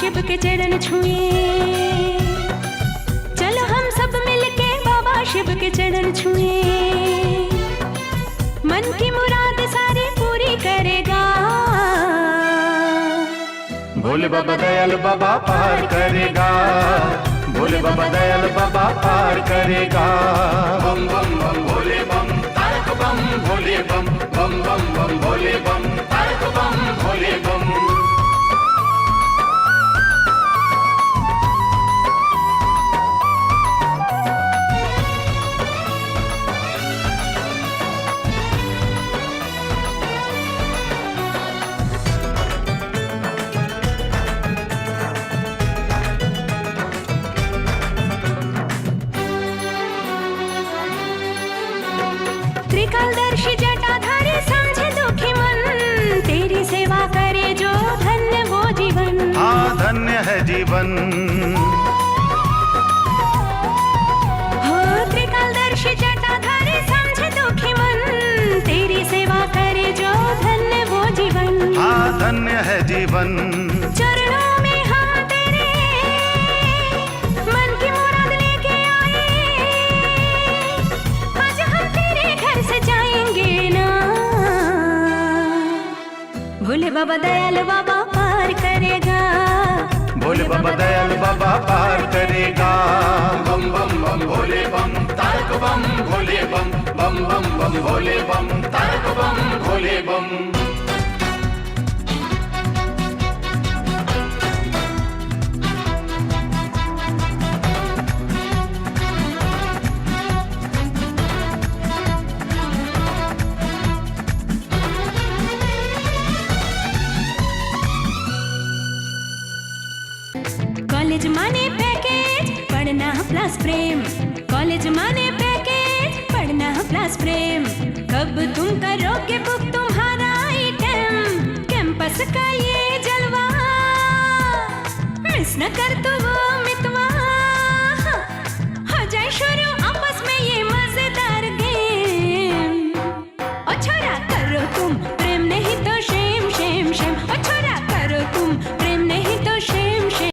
शिव के चरण छुए। चलो हम सब मिलके बाबा शिव के चरण छुए। मन की मुराद सारी पूरी करेगा। भोले बाबा दयाल बाबा पार करेगा। भोले बाबा दयाल बाबा पार करेगा। बम बम बम भोले बम तारक बम भोले बम बम बम बम भोले बम तारक बम भोले बम। त्रिकालदर्शी जटाधारी समझे दुखी मन, तेरी सेवा करे जो धन्य वो जीवन। हाँ धन्य है जीवन। हो त्रिकालदर्शी जटाधारी समझे दुखी मन, तेरी सेवा करे जो धन्य वो जीवन। हाँ धन्य है जीवन। चरणों में हम तेरे मन की मुराद लेके आए। आज हम तेरे घर से जाएंगे ना। भोले बाबा दयाल बाबा पार करेगा। भोले बाबा दयाल बाबा पार करेगा। बम बम बम भोले बम तारक बम भोले बम बम बम बम भोले बम तारक बम भोले बम। कॉलेज माने पैकेज पढ़ना प्लस प्रेम। कॉलेज माने पैकेज पढ़ना प्लस प्रेम। कब तुम करोगे बुक तुम